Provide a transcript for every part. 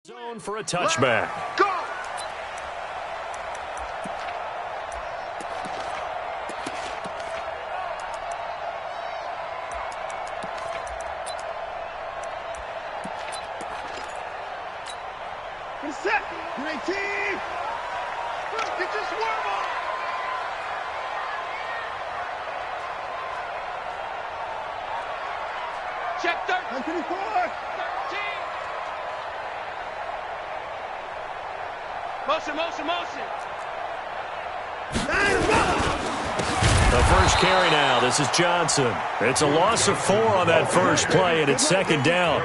Zone for a touchback. Go! Set. Great team. Get your swarm on. Check 13. 13. Motion. The first carry now. This is Johnson. It's a loss of 4 on that first play, and it's second down.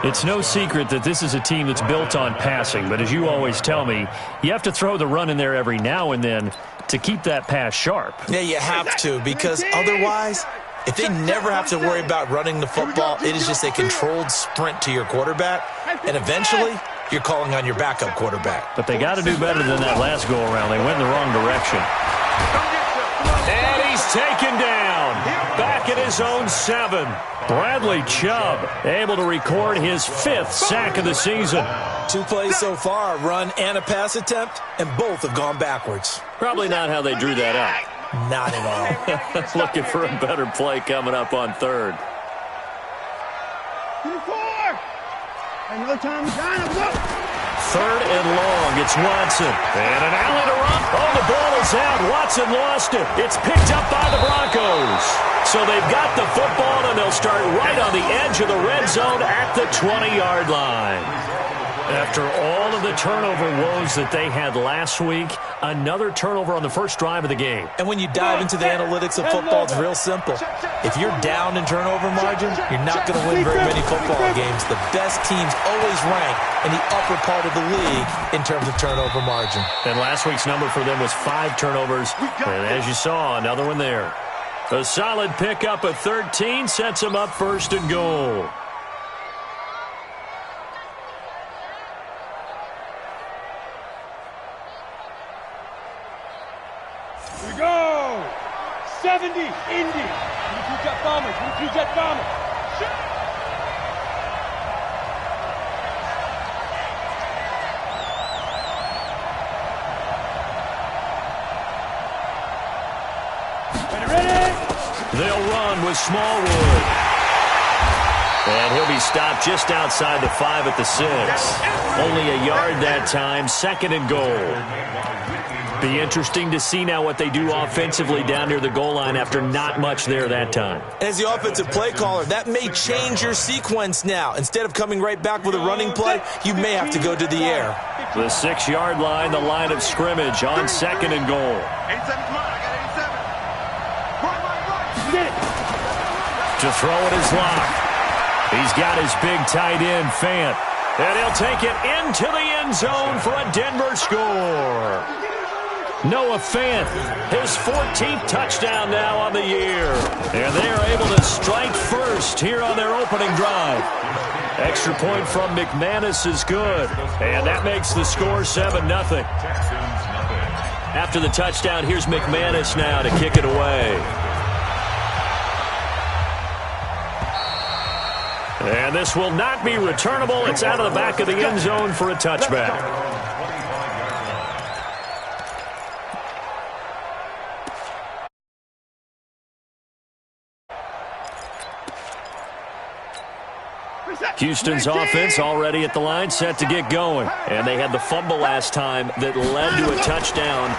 It's no secret that this is a team that's built on passing, but as you always tell me, you have to throw the run in there every now and then to keep that pass sharp. Yeah, you have to, because otherwise, if they never have to worry about running the football, it is just a controlled sprint to your quarterback, and eventually, you're calling on your backup quarterback. But they got to do better than that last go-around. They went in the wrong direction. And he's taken down. Back at his own 7. Bradley Chubb able to record his 5th sack of the season. 2 plays so far, a run and a pass attempt, and both have gone backwards. Probably not how they drew that up. Not at all. Looking for a better play coming up on 3rd. 24. Another time, John. 3rd and long. It's Watson. And an alley to run. Oh, the ball is out. Watson lost it. It's picked up by the Broncos. So they've got the football, and they'll start right on the edge of the red zone at the 20-yard line. After all of the turnover woes that they had last week, another turnover on the first drive of the game. And when you dive into the analytics of football, it's real simple. If you're down in turnover margin, you're not going to win very many football games. The best teams always rank in the upper part of the league in terms of turnover margin. And last week's number for them was 5 turnovers. And as you saw, another one there. A solid pickup of 13 sets them up 1st and goal. Here we go. 70, Indy. Blue Jet Bombers. Blue Jet Bombers. Shoot. Ready? They'll run with Smallwood. And he'll be stopped just outside the 5 at the 6. Only a yard that time, 2nd and goal. Be interesting to see now what they do offensively down near the goal line after not much there that time. As the offensive play caller, that may change your sequence now. Instead of coming right back with a running play, you may have to go to the air. The 6-yard line, the line of scrimmage on 2nd and goal. 87, come on, I got 87. Right. To throw it is Locke. He's got his big tight end, Fant. And he'll take it into the end zone for a Denver score. Noah Fant, his 14th touchdown now on the year. And they are able to strike first here on their opening drive. Extra point from McManus is good. And that makes the score 7-0. After the touchdown, here's McManus now to kick it away. And this will not be returnable. It's out of the back of the end zone for a touchback. Houston's offense already at the line, set to get going. And they had the fumble last time that led to a touchdown.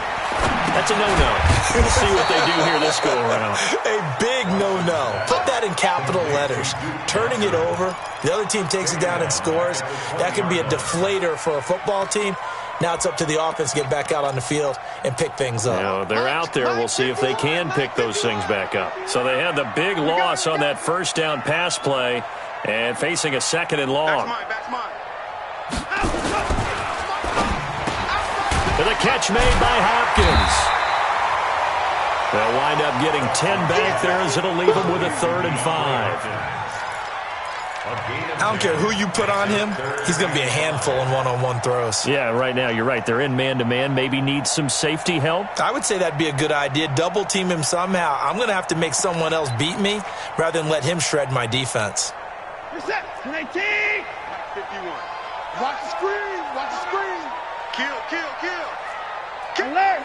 That's a no-no. We'll see what they do here this go-around. A big no-no. Put that in capital letters. Turning it over, the other team takes it down and scores. That can be a deflator for a football team. Now it's up to the offense to get back out on the field and pick things up. You know, they're out there. We'll see if they can pick those things back up. So they had the big loss on that first down pass play and facing a 2nd and long. Back's mine. The catch made by Hopkins. They'll wind up getting 10 back there as it'll leave them with a 3rd and 5. I don't care who you put on him. He's going to be a handful in one-on-one throws. Yeah, right now you're right. They're in man-to-man. Maybe needs some safety help. I would say that'd be a good idea. Double team him somehow. I'm going to have to make someone else beat me rather than let him shred my defense. You're set. 19. 51. Watch the screen. Watch the screen. Kill, kill, kill. Alert.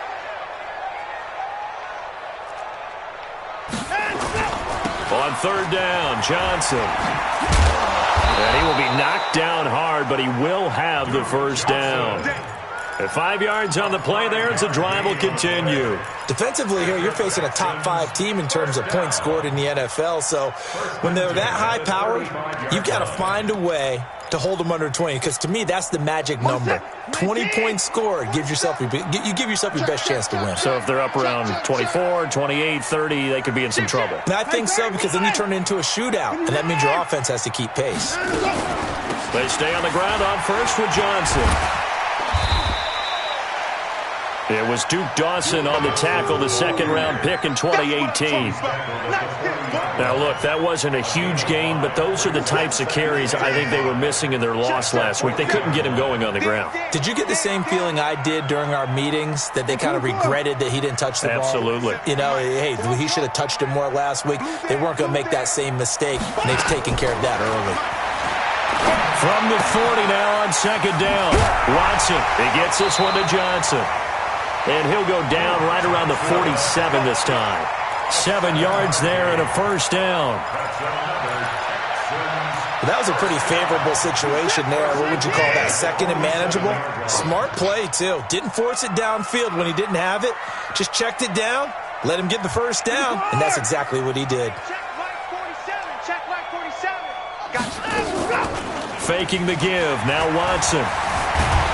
On third down, Johnson. And he will be knocked down hard, but he will have the first down. At 5 yards on the play there, as the drive will continue. Defensively here, you're facing a top 5 team in terms of points scored in the NFL. So when they're that high powered, you've got to find a way to hold them under 20. Because to me, that's the magic number. 20 points scored, you give yourself your best chance to win. So if they're up around 24, 28, 30, they could be in some trouble. And I think so, because then you turn it into a shootout, and that means your offense has to keep pace. They stay on the ground on first with Johnson. It was Duke Dawson on the tackle, the second-round pick in 2018. Now, look, that wasn't a huge gain, but those are the types of carries I think they were missing in their loss last week. They couldn't get him going on the ground. Did you get the same feeling I did during our meetings, that they kind of regretted that he didn't touch the ball? Absolutely. You know, hey, he should have touched him more last week. They weren't going to make that same mistake, and they've taken care of that early. From the 40 now on second down. Watson, he gets this one to Johnson. And he'll go down right around the 47 this time. 7 yards there and a first down. That was a pretty favorable situation there. What would you call that? Second and manageable? Smart play, too. Didn't force it downfield when he didn't have it. Just checked it down, let him get the first down, and that's exactly what he did. Check right 47. Gotcha. Faking the give. Now Watson.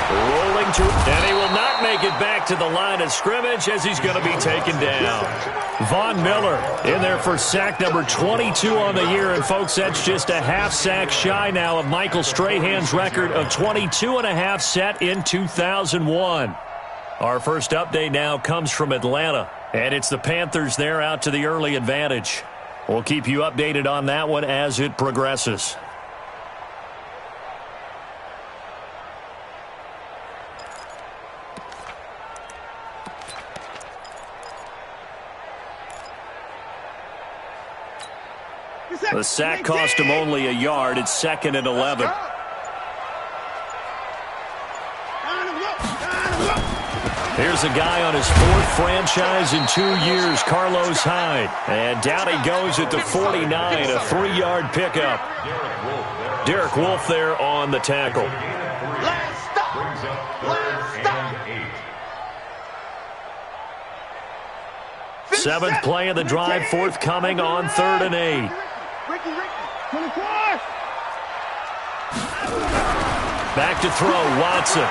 Rolling to, and he will not make it back to the line of scrimmage as he's going to be taken down. Von Miller in there for sack number 22 on the year. And, folks, that's just a half sack shy now of Michael Strahan's record of 22.5 set in 2001. Our first update now comes from Atlanta, and it's the Panthers there out to the early advantage. We'll keep you updated on that one as it progresses. The sack cost him only a yard. It's 2nd and 11. Here's a guy on his 4th franchise in 2 years, Carlos Hyde. And down he goes at the 49, a 3-yard pickup. Derek Wolfe there on the tackle. Last stop. 7th play of the drive, forthcoming on 3rd and 8. Ricky, 24. Back to throw, Watson.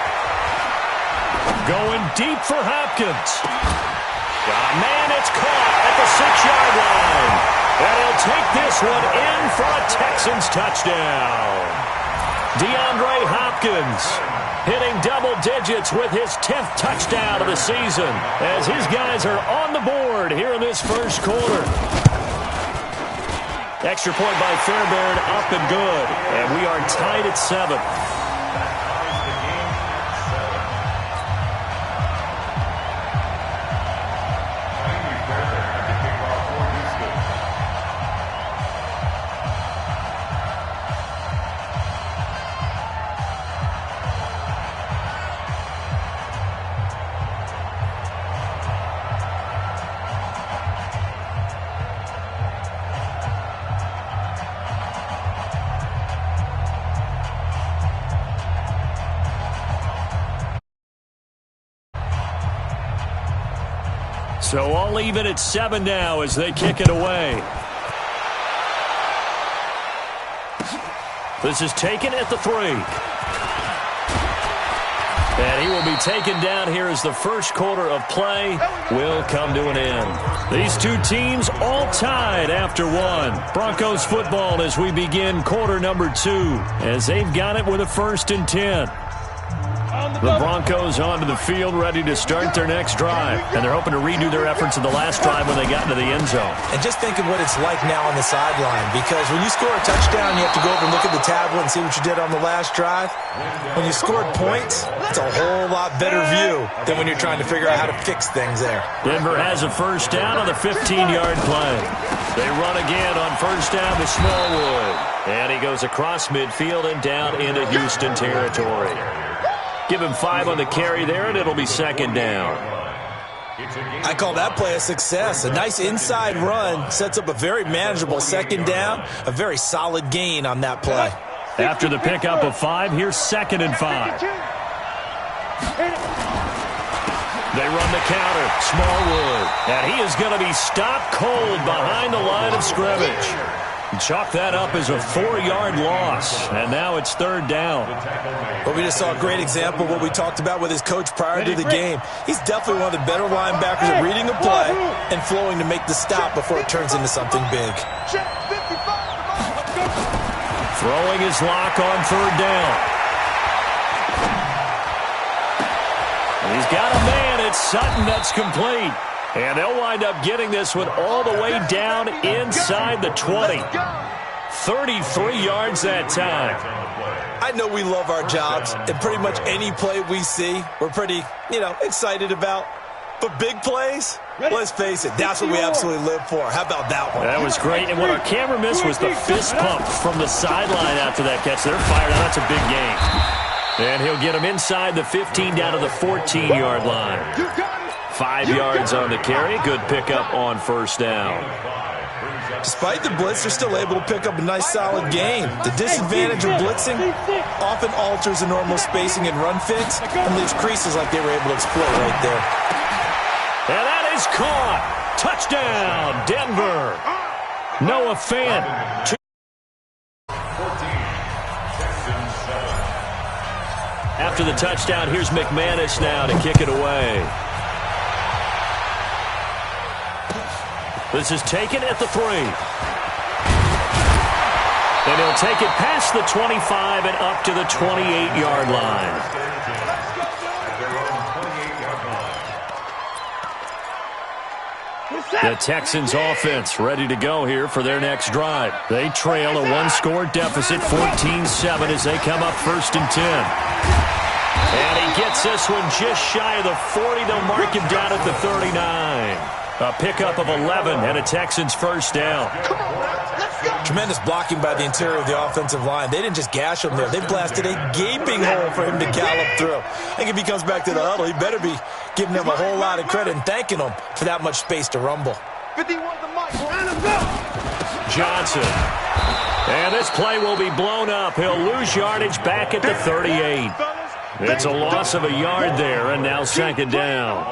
Going deep for Hopkins. Man, it's caught at the 6-yard line. And he'll take this one in for a Texans touchdown. DeAndre Hopkins hitting double digits with his 10th touchdown of the season as his guys are on the board here in this first quarter. Extra point by Fairbairn, up and good. And we are tied at 7. So all even at 7 now as they kick it away. This is taken at the 3. And he will be taken down here as the first quarter of play will come to an end. These two teams all tied after 1. Broncos football as we begin quarter number 2 as they've got it with a 1st and 10. The Broncos onto the field, ready to start their next drive. And they're hoping to redo their efforts in the last drive when they got into the end zone. And just think of what it's like now on the sideline, because when you score a touchdown, you have to go over and look at the tablet and see what you did on the last drive. When you scored points, it's a whole lot better view than when you're trying to figure out how to fix things there. Denver has a first down on the 15-yard play. They run again on first down to Smallwood. And he goes across midfield and down into Houston territory. Give him 5 on the carry there, and it'll be second down. I call that play a success. A nice inside run sets up a very manageable second down, a very solid gain on that play. After the pickup of 5, here's 2nd and 5. They run the counter. Smallwood. And he is going to be stopped cold behind the line of scrimmage. Chalk that up as a 4-yard loss, and now it's 3rd down. Well, we just saw a great example of what we talked about with his coach prior to the game. He's definitely one of the better linebackers at reading a play and flowing to make the stop before it turns into something big. Throwing his lock on 3rd down. He's got a man. It's Sutton that's complete. And they'll wind up getting this one all the way down inside the 20. 33 yards that time. I know we love our jobs, and pretty much any play we see, we're pretty, excited about. But big plays, let's face it, that's what we absolutely live for. How about that one? That was great. And what our camera missed was the fist pump from the sideline after that catch. They're fired out. That's a big gain. And he'll get him inside the 15 down to the 14-yard line. 5 yards on the carry. Good pickup on first down. Despite the blitz, they're still able to pick up a nice, solid gain. The disadvantage of blitzing often alters the normal spacing and run fits and leaves creases like they were able to exploit right there. And that is caught. Touchdown, Denver. Noah Fant. After the touchdown, here's McManus now to kick it away. This is taken at the 3. And he'll take it past the 25 and up to the 28-yard line. The Texans offense ready to go here for their next drive. They trail a 1-score deficit, 14-7, as they come up 1st and 10. And he gets this one just shy of the 40. They'll mark him down at the 39. A pickup of 11 and a Texans first down. Tremendous blocking by the interior of the offensive line. They didn't just gash him there. They blasted a gaping hole for him to gallop through. I think if he comes back to the huddle, he better be giving them a whole lot of credit and thanking them for that much space to rumble. Johnson. And this play will be blown up. He'll lose yardage back at the 38. It's a loss of a yard there, and now 2nd down.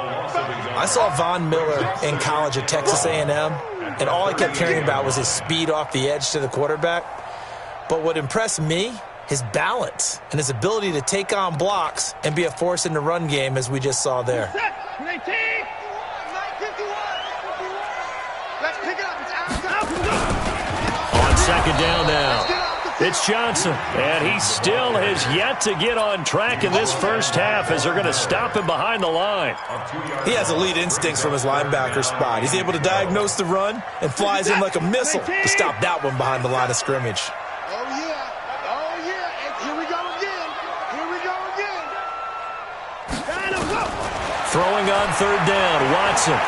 I saw Von Miller in college at Texas A&M, and all I kept hearing about was his speed off the edge to the quarterback. But what impressed me, his balance and his ability to take on blocks and be a force in the run game, as we just saw there. On 2nd down now. It's Johnson, and he still has yet to get on track in this first half as they're going to stop him behind the line. He has elite instincts from his linebacker spot. He's able to diagnose the run and flies in like a missile to stop that one behind the line of scrimmage. Oh, yeah, and here we go again. Throwing on 3rd down, Watson.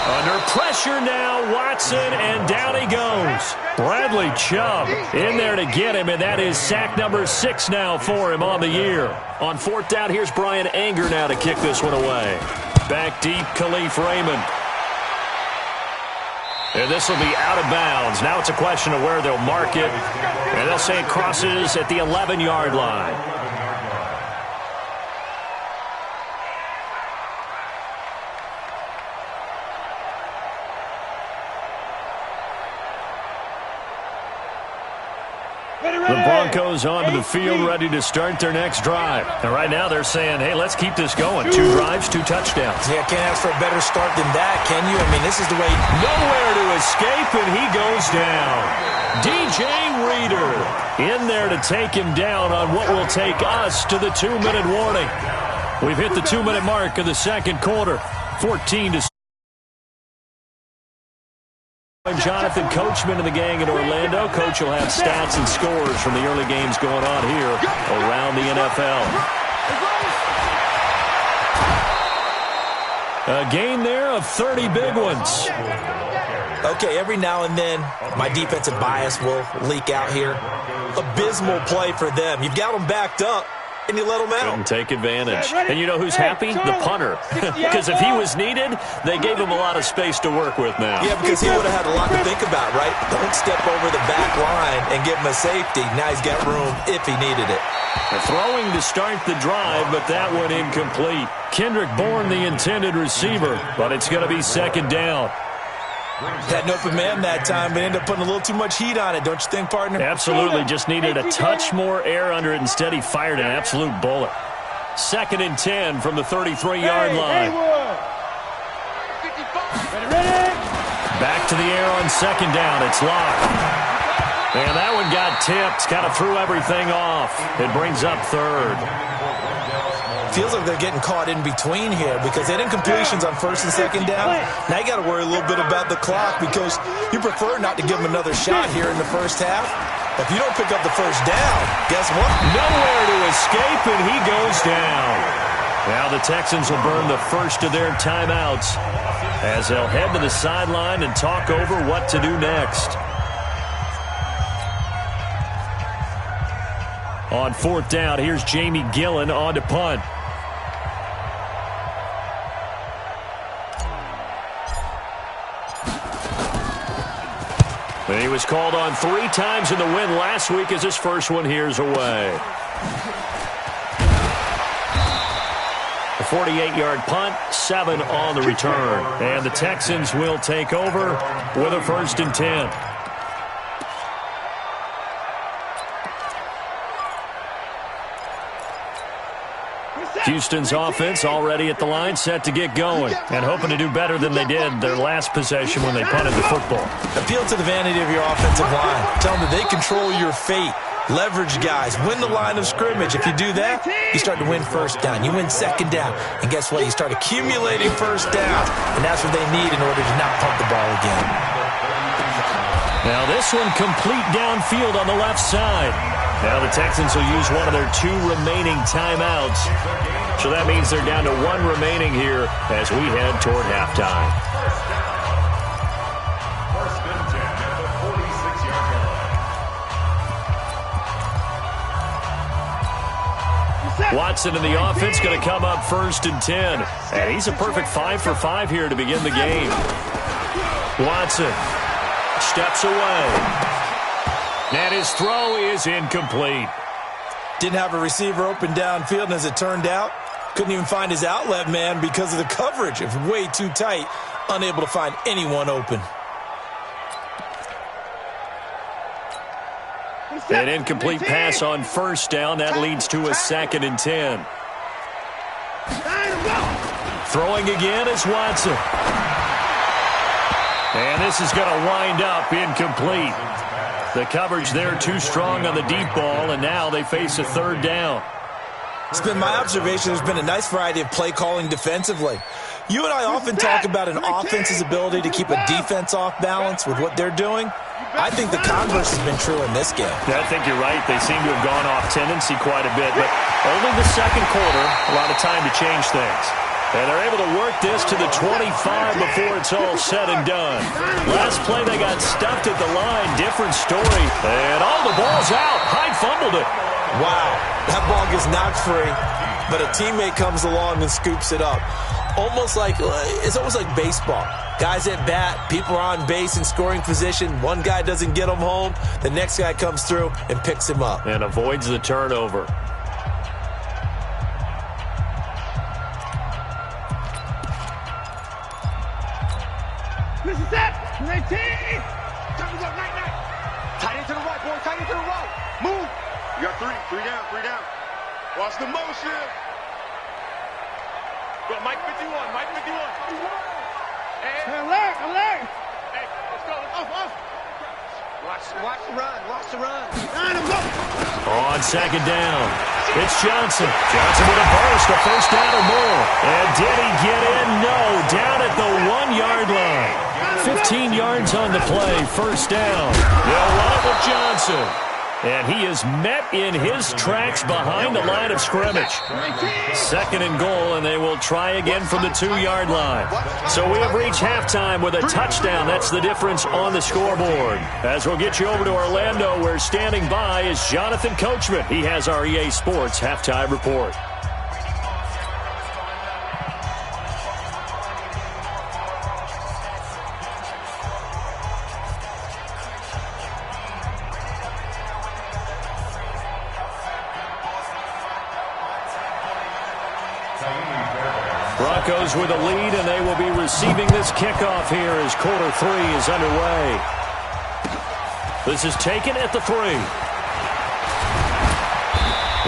Under pressure now, Watson, and down he goes. Bradley Chubb in there to get him, and that is sack number 6 now for him on the year. On 4th down, here's Brian Anger now to kick this one away. Back deep, Khalif Raymond. And this will be out of bounds. Now it's a question of where they'll mark it, and they'll say it crosses at the 11-yard line. Ready, The Broncos onto the field, ready to start their next drive. And right now they're saying, hey, let's keep this going. 2 drives, 2 touchdowns. Yeah, can't ask for a better start than that, can you? I mean, this is the way. Nowhere to escape, and he goes down. DJ Reader in there to take him down on what will take us to the 2-minute warning. We've hit the 2-minute mark of the second quarter. 14-6. Jonathan Coachman and the gang in Orlando. Coach will have stats and scores from the early games going on here around the NFL. A gain there of 30 big ones. Okay, every now and then, my defensive bias will leak out here. Abysmal play for them. You've got them backed up, and you let them out. Couldn't take advantage. And you know who's happy? The punter. Because if he was needed, they gave him a lot of space to work with now. Yeah, because he would have had a lot to think about, right? Don't step over the back line and give him a safety. Now he's got room if he needed it. Throwing to start the drive, but that one incomplete. Kendrick Bourne, the intended receiver, but it's going to be second down. Had an open man that time, but ended up putting a little too much heat on it, don't you think, partner? Absolutely. Just needed a touch more air under it. Instead, he fired an absolute bullet. 2nd and 10 from the 33-yard line. Back to the air on second down. It's locked. And that one got tipped. Kind of threw everything off. It brings up third. Feels like they're getting caught in between here because they didn't completions on 1st and 2nd down. Now you got to worry a little bit about the clock because you prefer not to give them another shot here in the first half. If you don't pick up the first down, guess what? Nowhere to escape, and he goes down. Now the Texans will burn the first of their timeouts as they'll head to the sideline and talk over what to do next. On 4th down, here's Jamie Gillen on to punt. And he was called on 3 times in the win last week as his first one here's away. A 48-yard punt, 7 on the return. And the Texans will take over with a 1st and 10. Houston's offense already at the line, set to get going, and hoping to do better than they did their last possession when they punted the football. Appeal to the vanity of your offensive line. Tell them that they control your fate. Leverage guys. Win the line of scrimmage. If you do that, you start to win 1st down. You win 2nd down. And guess what? You start accumulating 1st down. And that's what they need in order to not pump the ball again. Now this one complete downfield on the left side. Now the Texans will use one of their 2 remaining timeouts. So that means they're down to 1 remaining here as we head toward halftime. Watson in the offense going to come up 1st and 10. And he's a perfect 5 for 5 here to begin the game. Watson steps away. And his throw is incomplete. Didn't have a receiver open downfield, and as it turned out, couldn't even find his outlet man because of the coverage. It was way too tight, unable to find anyone open. An incomplete pass on 1st down. That leads to a 2nd and 10. Throwing again is Watson. And this is going to wind up incomplete. The coverage there too strong on the deep ball, and now they face a 3rd down. It's been my observation there's been a nice variety of play calling defensively. You and I often talk about an offense's ability to keep a defense off balance with what they're doing. I think the converse has been true in this game. Yeah, I think you're right. They seem to have gone off tendency quite a bit, but only the second quarter, a lot of time to change things. And they're able to work this to the 25 before it's all said and done. Last play, they got stuffed at the line. Different story. And all the ball's out. Hyde fumbled it. Wow. That ball gets knocked free, but a teammate comes along and scoops it up. It's almost like baseball. Guys at bat, people are on base in scoring position. One guy doesn't get him home. The next guy comes through and picks him up. And avoids the turnover. This is it. 19. Time's up. Night. Tight into the right, boy. Tight into the right. Move. You got three. Three down. Three down. Watch the motion. Go, Mike 51. Mike 51. Alert. Alert. Hey, let's go. Off. Watch the run. Watch the run. On second down, it's Johnson. Johnson with a burst, a first down or more. And did he get in? No, down at the 1-yard line. 15 yards on the play, first down. They'll run it with Johnson. And he is met in his tracks behind the line of scrimmage. Second and goal, and they will try again from the 2-yard line. So we have reached halftime with a touchdown. That's the difference on the scoreboard. As we'll get you over to Orlando, where standing by is Jonathan Coachman. He has our EA Sports halftime report. Broncos with a lead, and they will be receiving this kickoff here as quarter 3 is underway. This is taken at the 3.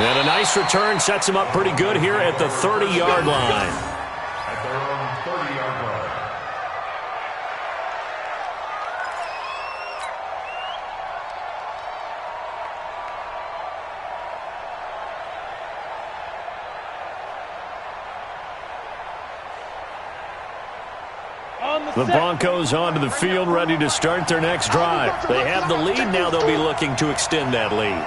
And a nice return sets him up pretty good here at the 30-yard line. At their own 30-yard line. The Broncos onto the field, ready to start their next drive. They have the lead. Now they'll be looking to extend that lead.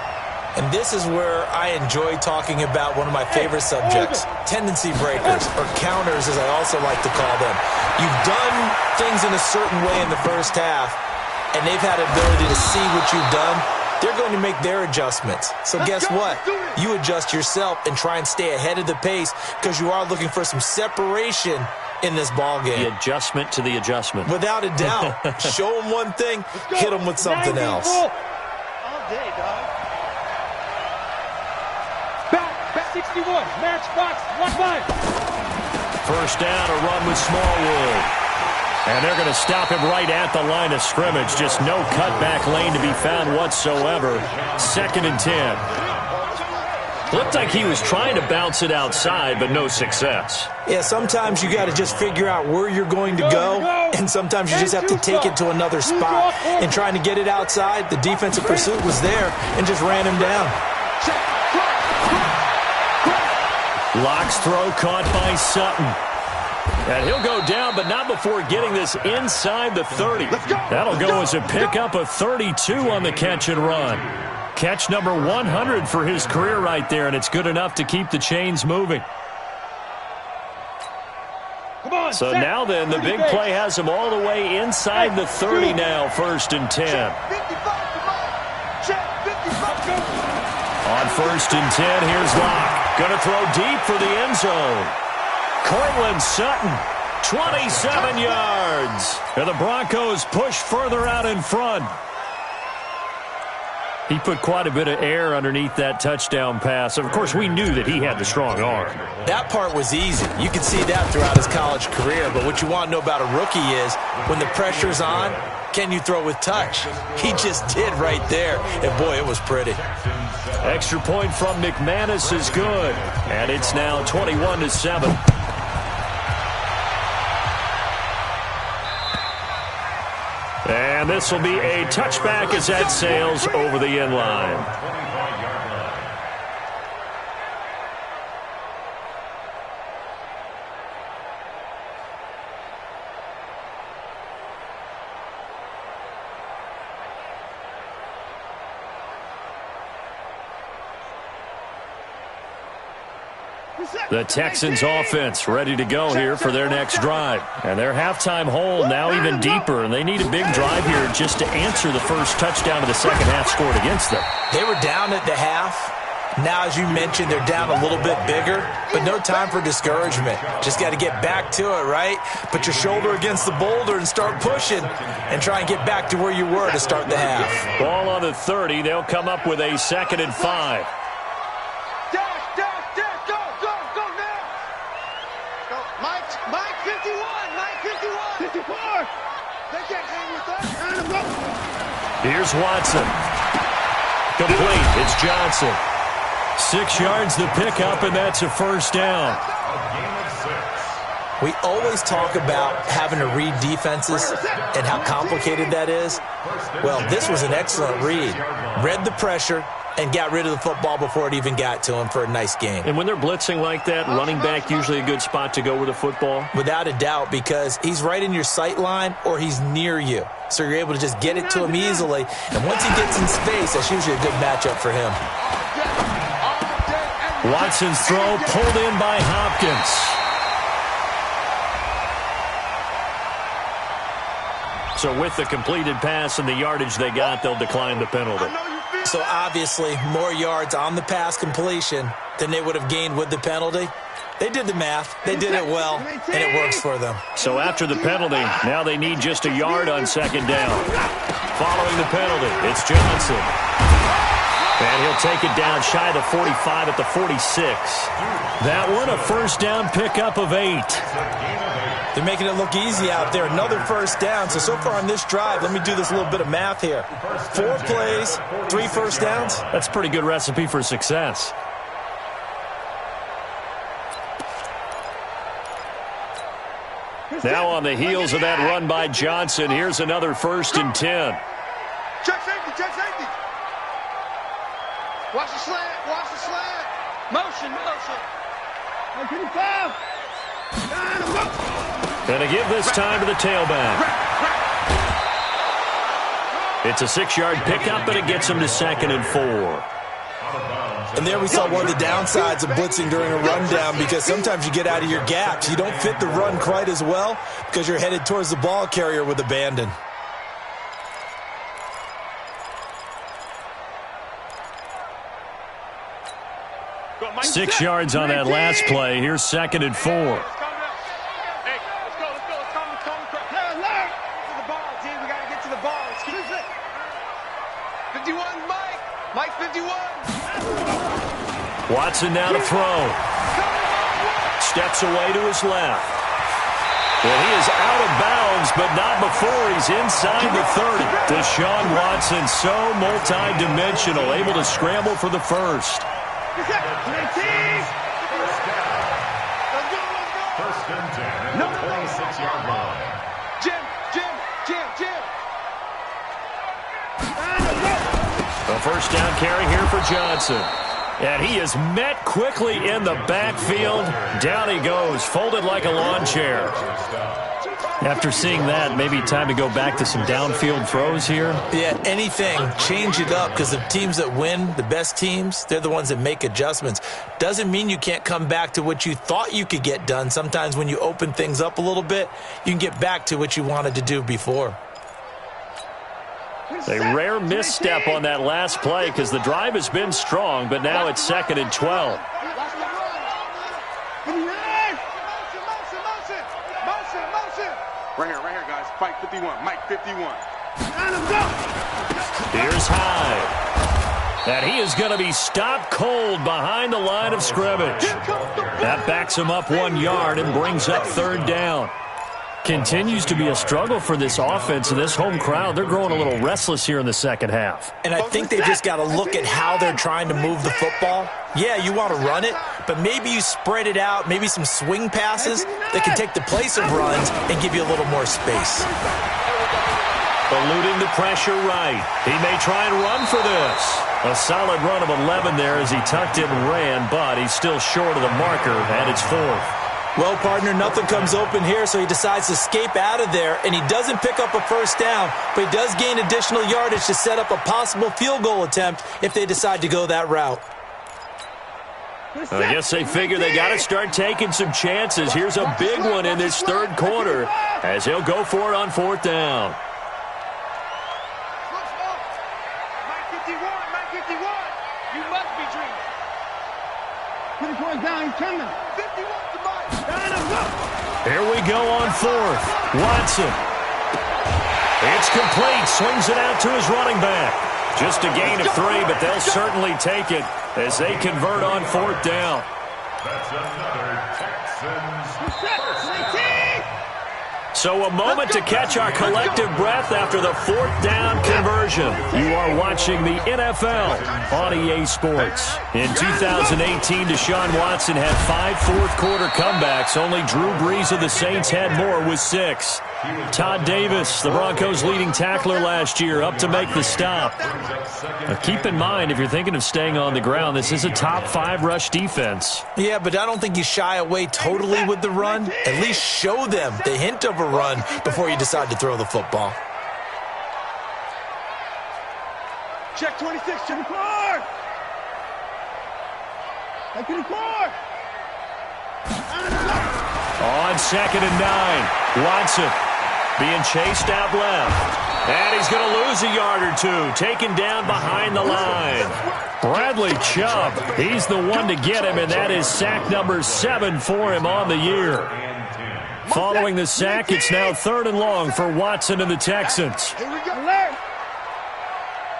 And this is where I enjoy talking about one of my favorite subjects, tendency breakers, or counters as I also like to call them. You've done things in a certain way in the first half, and they've had ability to see what you've done. They're going to make their adjustments. So guess what? You adjust yourself and try and stay ahead of the pace because you are looking for some separation in this ball game. The adjustment to the adjustment. Without a doubt. Show them one thing, hit them with something else. All day, dog. Back 61. Match box. Lock line. First down, a run with Smallwood. And they're going to stop him right at the line of scrimmage. Just no cutback lane to be found whatsoever. 2nd and 10. Looked like he was trying to bounce it outside, but no success. Yeah, sometimes you got to just figure out where you're going to go, and sometimes you just have to take it to another spot. And trying to get it outside, the defensive pursuit was there and just ran him down. Locke's throw caught by Sutton. And he'll go down, but not before getting this inside the 30. That'll go as a pickup of 32 on the catch and run. Catch number 100 for his career right there, and it's good enough to keep the chains moving. So now then, the big play has him all the way inside the 30 now, 1st and 10. On 1st and 10, here's Locke. Going to throw deep for the end zone. Cortland Sutton, 27 yards. And the Broncos push further out in front. He put quite a bit of air underneath that touchdown pass. Of course, we knew that he had the strong arm. That part was easy. You can see that throughout his college career. But what you want to know about a rookie is when the pressure's on, can you throw with touch? He just did right there. And, boy, it was pretty. Extra point from McManus is good. And it's now 21-7. And this will be a touchback as that sails over the end line. The Texans offense ready to go here for their next drive. And their halftime hole now even deeper, and they need a big drive here just to answer the first touchdown of the second half scored against them. They were down at the half. Now, as you mentioned, they're down a little bit bigger, but no time for discouragement. Just got to get back to it, right? Put your shoulder against the boulder and start pushing and try and get back to where you were to start the half. Ball on the 30. They'll come up with a 2nd and 5. Here's Watson. Complete. It's Johnson. 6 yards the pickup, and that's a first down. We always talk about having to read defenses and how complicated that is. Well, this was an excellent read. Read the pressure and got rid of the football before it even got to him for a nice gain. And when they're blitzing like that, running back usually a good spot to go with the football? Without a doubt, because he's right in your sight line or he's near you. So you're able to just get it to him easily. And once he gets in space, that's usually a good matchup for him. Watson's throw pulled in by Hopkins. So with the completed pass and the yardage they got, they'll decline the penalty. So obviously, more yards on the pass completion than they would have gained with the penalty. They did the math. They did it well, and it works for them. So after the penalty, now they need just a yard on second down. Following the penalty, it's Johnson. And he'll take it down shy of the 45 at the 46. That one, a first down pickup of 8. They're making it look easy out there. Another first down. So far on this drive, let me do this little bit of math here. 4 plays, 3 first downs. That's a pretty good recipe for success. Now on the heels of that run by Johnson, here's another 1st and 10. Check safety, check safety. Watch the slant, watch the slant. Motion, motion. 125. And to give this time to the tailback. It's a 6-yard pickup, and it gets him to 2nd and 4. And there we saw one of the downsides of blitzing during a rundown, because sometimes you get out of your gaps. You don't fit the run quite as well because you're headed towards the ball carrier with abandon. Go, 6 yards on that last play. Here's 2nd and 4. Hey, let's go. Let's come. Alert! To the ball, team. We got to get to the ball. Excuse me. 51, Mike. Mike, 51. Watson now to throw. Steps away to his left. Well, he is out of bounds, but not before he's inside the 30. Deshaun Watson, so multi-dimensional, able to scramble for the first. First and 10 at the 26-yard line. Jim. A first down carry here for Johnson. And he is met quickly in the backfield. Down he goes, folded like a lawn chair. After seeing that, maybe time to go back to some downfield throws here. Yeah, anything. Change it up, because the teams that win, the best teams, they're the ones that make adjustments. Doesn't mean you can't come back to what you thought you could get done. Sometimes when you open things up a little bit, you can get back to what you wanted to do before. A rare misstep on that last play because the drive has been strong, but now it's 2nd and 12. Right here, guys. Mike 51. Mike 51. Here's Hyde. And he is going to be stopped cold behind the line of scrimmage. That backs him up 1 yard and brings up 3rd down. Continues to be a struggle for this offense and this home crowd. They're growing a little restless here in the second half. And I think they've just got to look at how they're trying to move the football. Yeah, you want to run it, but maybe you spread it out, maybe some swing passes that can take the place of runs and give you a little more space. Eluding the pressure right. He may try and run for this. A solid run of 11 there as he tucked it and ran, but he's still short of the marker, and it's 4th. Well, partner, nothing comes open here, so he decides to escape out of there, and he doesn't pick up a first down, but he does gain additional yardage to set up a possible field goal attempt if they decide to go that route. I guess they figure they got to start taking some chances. Here's a big one in this 3rd quarter as he'll go for it on 4th down. Mike 51. You must be dreaming. 24 down, he's coming. 51 to Mike. Here we go on 4th. Watson. It's complete. Swings it out to his running back. Just a gain of 3, but they'll certainly take it as they convert on 4th down. That's another Texans first down. So a moment to catch our collective breath after the fourth down conversion. You are watching the NFL on EA Sports. In 2018, Deshaun Watson had 5 fourth-quarter comebacks. Only Drew Brees of the Saints had more with 6. Todd Davis, the Broncos' leading tackler last year, up to make the stop. Now keep in mind, if you're thinking of staying on the ground, this is a top 5 rush defense. Yeah, but I don't think you shy away totally with the run. At least show them the hint of a run before you decide to throw the football. Check 26, check the car. Check the car. On 2nd and 9, Watson being chased out left. And he's going to lose a yard or 2, taken down behind the line. Bradley Chubb, he's the one to get him, and that is sack number 7 for him on the year. Following the sack, it's now 3rd and long for Watson and the Texans. Here we go.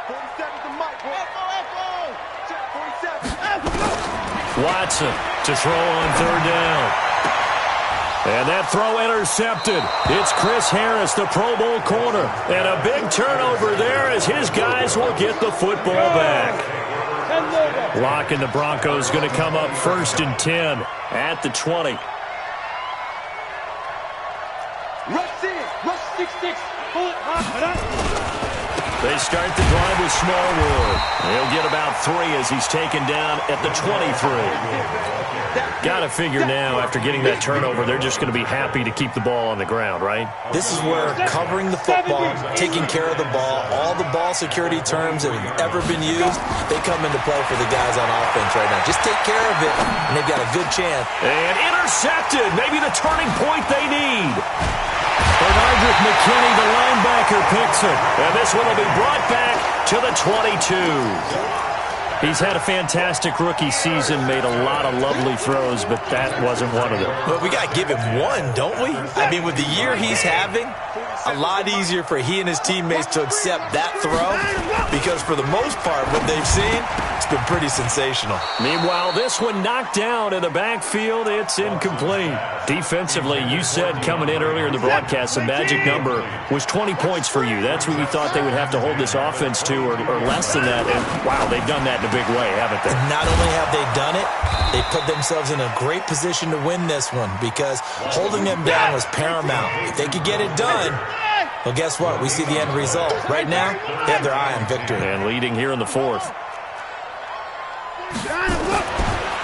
47 to Mike. Echo. Check 47. Watson to throw on 3rd down. And that throw intercepted. It's Chris Harris, the Pro Bowl corner. And a big turnover there as his guys will get the football back. Locke and the Broncos going to come up 1st and 10 at the 20. Rush in. Rush 6-6. Pull it high. They start the drive with Smallwood. He'll get about 3 as he's taken down at the 23. Got to figure now, after getting that turnover, they're just going to be happy to keep the ball on the ground, right? This is where covering the football, taking care of the ball, all the ball security terms that have ever been used, they come into play for the guys on offense right now. Just take care of it, and they've got a good chance. And intercepted. Maybe the turning point they need. Bernardrick McKinney, the linebacker, picks it. And this one will be brought back to the 22. He's had a fantastic rookie season, made a lot of lovely throws, but that wasn't one of them. Well, we got to give him one, don't we? I mean, with the year he's having, a lot easier for he and his teammates to accept that throw because for the most part, what they've seen, it's been pretty sensational. Meanwhile, this one knocked down in the backfield. It's incomplete. Defensively, you said coming in earlier in the broadcast, the magic number was 20 points for you. That's what we thought they would have to hold this offense to or less than that. And, wow, they've done that in a big way, haven't they? Not only have they done it, they put themselves in a great position to win this one because holding them down was paramount. If they could get it done, well, guess what? We see the end result. Right now, they have their eye on victory. And leading here in the 4th.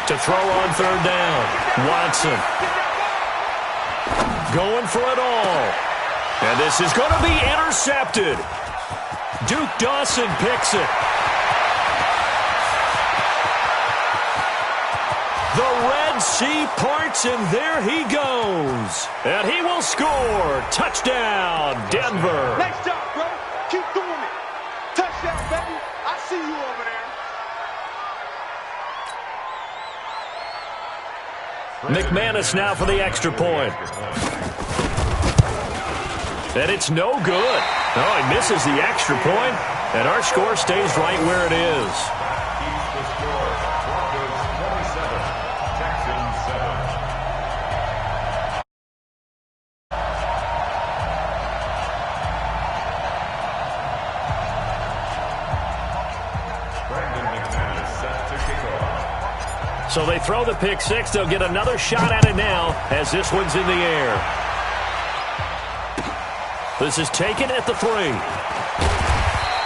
To throw on 3rd down. Watson. Going for it all. And this is going to be intercepted. Duke Dawson picks it. The Red Sea parts, and there he goes. And he will score. Touchdown, Denver. Nice job, bro. Keep doing it. Touchdown, baby. I see you over there. McManus now for the extra point. And it's no good. Oh, he misses the extra point, and our score stays right where it is. So they throw the pick 6. They'll get another shot at it now as this one's in the air. This is taken at the 3.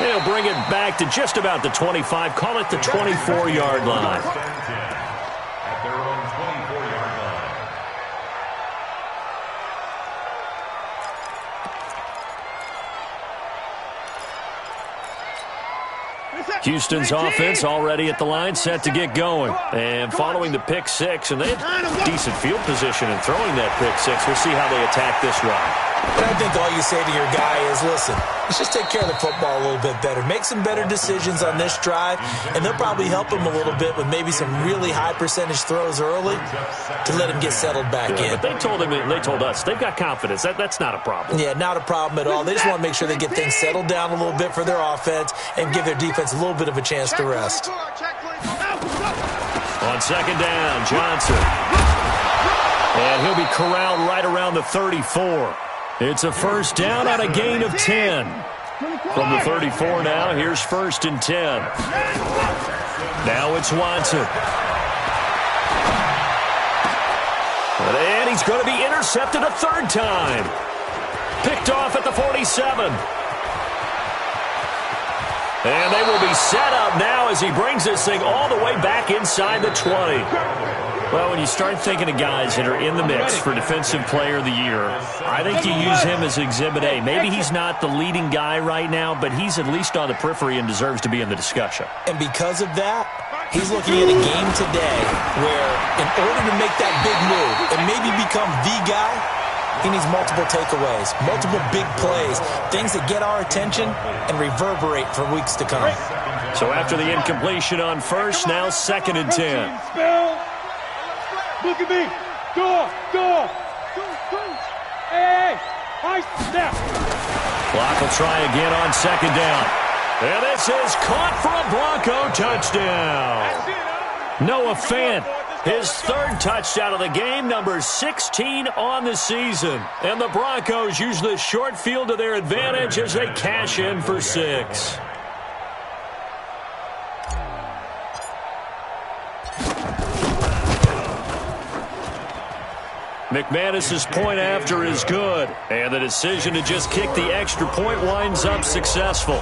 They'll bring it back to just about the 25. Call it the 24-yard line. At their own 24-yard line. Houston's offense already at the line, set to get going. And following the pick 6, and they had decent field position in throwing that pick 6. We'll see how they attack this ride. And I think all you say to your guy is, listen, let's just take care of the football a little bit better. Make some better decisions on this drive, and they'll probably help him a little bit with maybe some really high percentage throws early to let him get settled back in. But they told us they've got confidence. That's not a problem. Yeah, not a problem at all. They just want to make sure they get things settled down a little bit for their offense and give their defense a little bit of a chance to rest. On 2nd down, Johnson. And he'll be corralled right around the 34. It's a first down on a gain of 10. From the 34 now, here's 1st and 10. Now it's Watson. And he's going to be intercepted a 3rd time. Picked off at the 47. And they will be set up now as he brings this thing all the way back inside the 20. Well, when you start thinking of guys that are in the mix for Defensive Player of the Year, I think you use him as Exhibit A. Maybe he's not the leading guy right now, but he's at least on the periphery and deserves to be in the discussion. And because of that, he's looking at a game today where in order to make that big move and maybe become the guy, he needs multiple takeaways, multiple big plays, things that get our attention and reverberate for weeks to come. So after the incompletion on 1st, now 2nd and 10. Look at me. Go. Hey, I step. Clock will try again on 2nd down. And this is caught for a Bronco touchdown. Noah Fant, his 3rd touchdown of the game, number 16 on the season. And the Broncos use the short field to their advantage as they cash in for 6. McManus's point after is good, and the decision to just kick the extra point winds up successful.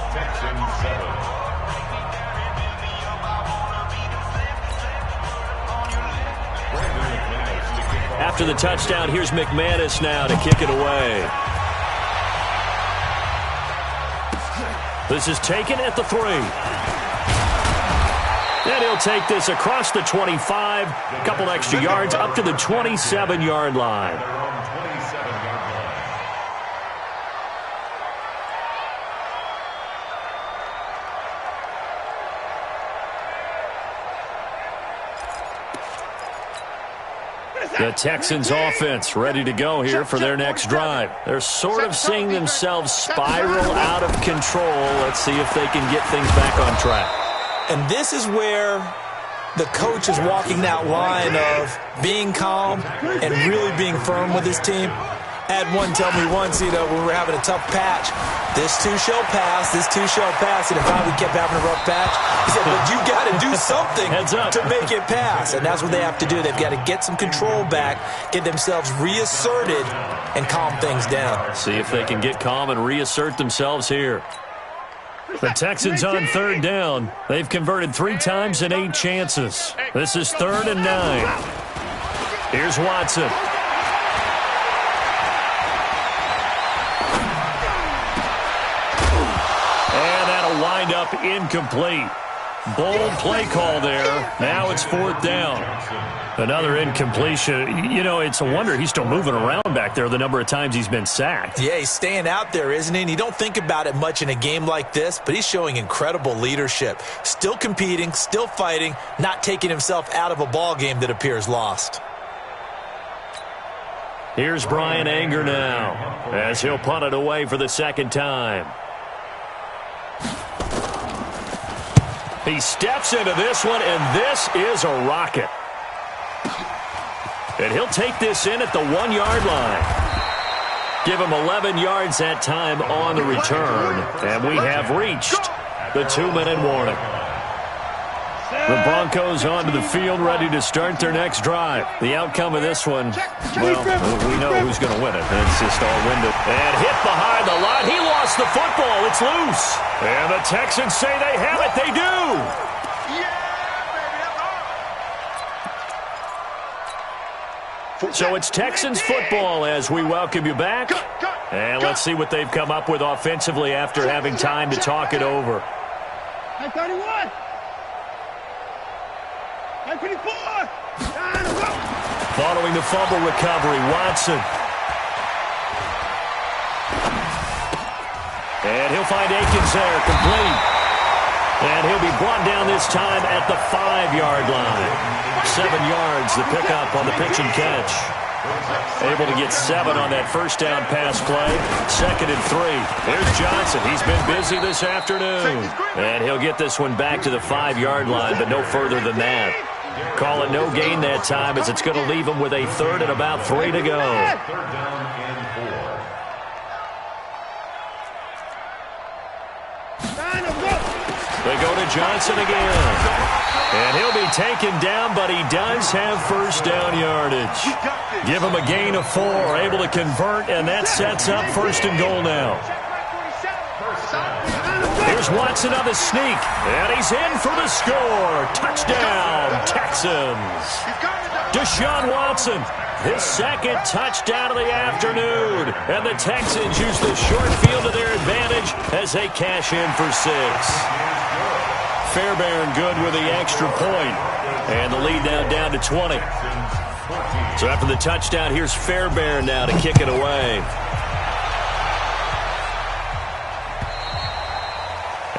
After the touchdown, here's McManus now to kick it away. This is taken at the 3. And he'll take this across the 25, a couple extra yards up to the 27-yard line. The Texans offense ready to go here for their next drive. They're sort of seeing themselves spiral out of control. Let's see if they can get things back on track. And this is where the coach is walking that line of being calm and really being firm with his team. I had one tell me once, when we were having a tough patch, this too shall pass, this too shall pass. And if we kept having a rough patch, he said, but you got to do something to make it pass. And that's what they have to do. They've got to get some control back, get themselves reasserted, and calm things down. See if they can get calm and reassert themselves here. The Texans on 3rd down. They've converted 3 times in 8 chances. This is 3rd and 9. Here's Watson. And that'll wind up incomplete. Bold play call there. Now it's 4th down. Another incompletion. It's a wonder he's still moving around back there the number of times he's been sacked. Yeah, he's staying out there, isn't he? And you don't think about it much in a game like this, but he's showing incredible leadership. Still competing, still fighting, not taking himself out of a ball game that appears lost. Here's Brian Anger now as he'll punt it away for the 2nd time. He steps into this one, and this is a rocket. And he'll take this in at the 1-yard line. Give him 11 yards that time on the return. And we have reached the 2-minute warning. The Broncos onto the field ready to start their next drive. The outcome of this one, well, we know who's going to win it. It's just all window. And hit behind the line. He lost the football. It's loose. And the Texans say they have it. They do. So it's Texans football as we welcome you back. And let's see what they've come up with offensively after having time to talk it over. 31. 24. Following the fumble recovery, Watson. And he'll find Akins there, complete. And he'll be brought down this time at the 5-yard line. 7 yards, the pickup on the pitch and catch. Able to get 7 on that first down pass play. 2nd and 3. There's Johnson. He's been busy this afternoon. And he'll get this one back to the 5-yard line, but no further than that. Call it no gain that time as it's going to leave him with a 3rd and about 3 to go. Johnson again. And he'll be taken down, but he does have first down yardage. Give him a gain of 4, able to convert, and that sets up first and goal now. Here's Watson on the sneak, and he's in for the score. Touchdown, Texans. Deshaun Watson, his second touchdown of the afternoon. And the Texans use the short field to their advantage as they cash in for 6. Fairbairn good with the extra point. And the lead now down to 20. So after the touchdown, here's Fairbairn now to kick it away.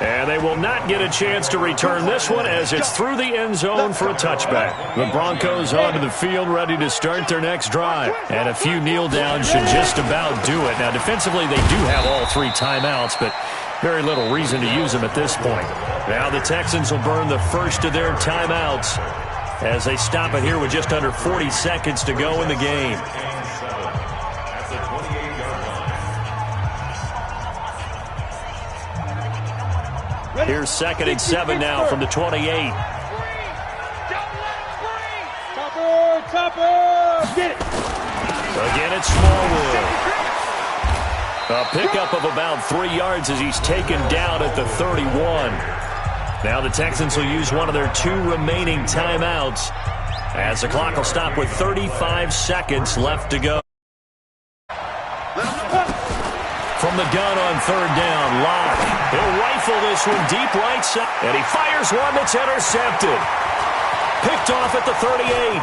And they will not get a chance to return this one as it's through the end zone for a touchback. The Broncos onto the field ready to start their next drive. And a few kneel downs should just about do it. Now defensively they do have all 3 timeouts, but very little reason to use them at this point. Now the Texans will burn the first of their timeouts as they stop it here with just under 40 seconds to go in the game. Here's 2nd and 7 now from the 28. Get it. Again, it's Smallwood. A pickup of about 3 yards as he's taken down at the 31. Now the Texans will use one of their 2 remaining timeouts as the clock will stop with 35 seconds left to go. From the gun on 3rd down, Locke. He'll rifle this one deep right side. And he fires one that's intercepted. Picked off at the 38.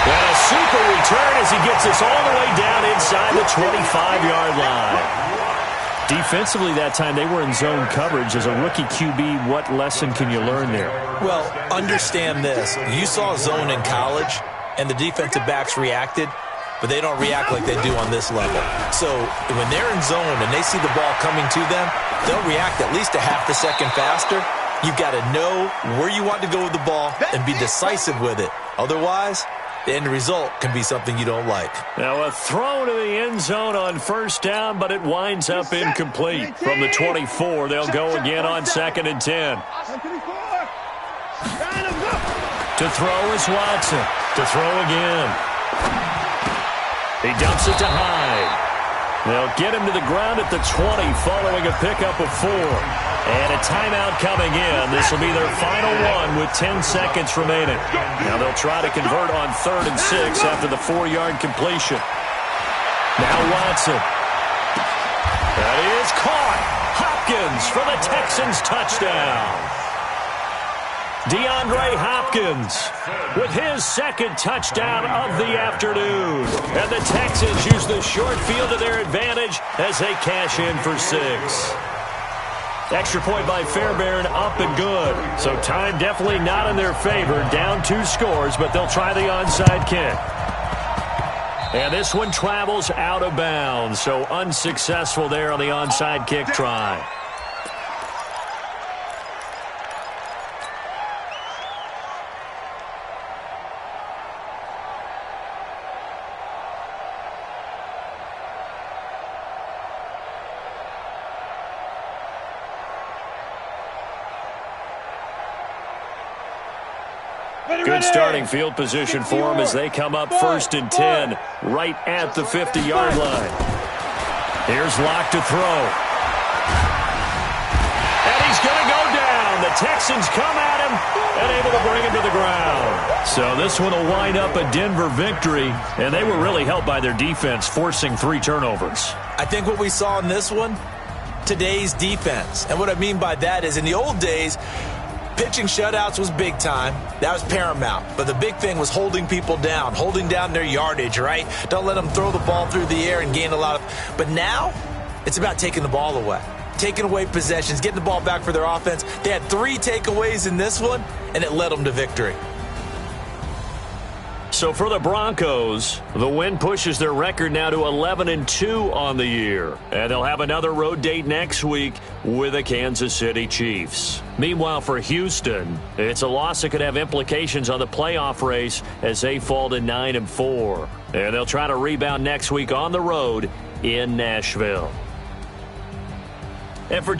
And a super return as he gets this all the way down inside the 25-yard line. Defensively that time, they were in zone coverage. As a rookie QB, what lesson can you learn there? Well, understand this. You saw zone in college, and the defensive backs reacted, but they don't react like they do on this level. So when they're in zone and they see the ball coming to them, they'll react at least a half a second faster. You've got to know where you want to go with the ball and be decisive with it. Otherwise, the end result can be something you don't like. Now a throw to the end zone on 1st down, but it winds up incomplete. From the 24, they'll go again on 2nd and 10. To throw is Watson. To throw again. He dumps it to Hyde. They'll get him to the ground at the 20 following a pickup of 4. And a timeout coming in. This will be their final one with 10 seconds remaining. Now they'll try to convert on 3rd and 6 after the 4-yard completion. Now Watson. That is caught. Hopkins for the Texans touchdown. DeAndre Hopkins with his 2nd touchdown of the afternoon. And the Texans use the short field to their advantage as they cash in for 6. Extra point by Fairbairn up and good. So time definitely not in their favor. Down 2 scores, but they'll try the onside kick. And this one travels out of bounds. So unsuccessful there on the onside kick try. Good starting field position for them as they come up 1st and 10 right at the 50-yard line. Here's Locke to throw. And he's going to go down. The Texans come at him and able to bring him to the ground. So this one will wind up a Denver victory, and they were really helped by their defense, forcing 3 turnovers. I think what we saw in this one, today's defense. And what I mean by that is in the old days, pitching shutouts was big time. That was paramount. But the big thing was holding people down, holding down their yardage, right? Don't let them throw the ball through the air and gain a lot of... But now, it's about taking the ball away. Taking away possessions, getting the ball back for their offense. They had 3 takeaways in this one, and it led them to victory. So for the Broncos, the win pushes their record now to 11-2 on the year. And they'll have another road date next week with the Kansas City Chiefs. Meanwhile, for Houston, it's a loss that could have implications on the playoff race as they fall to 9-4. And they'll try to rebound next week on the road in Nashville. And for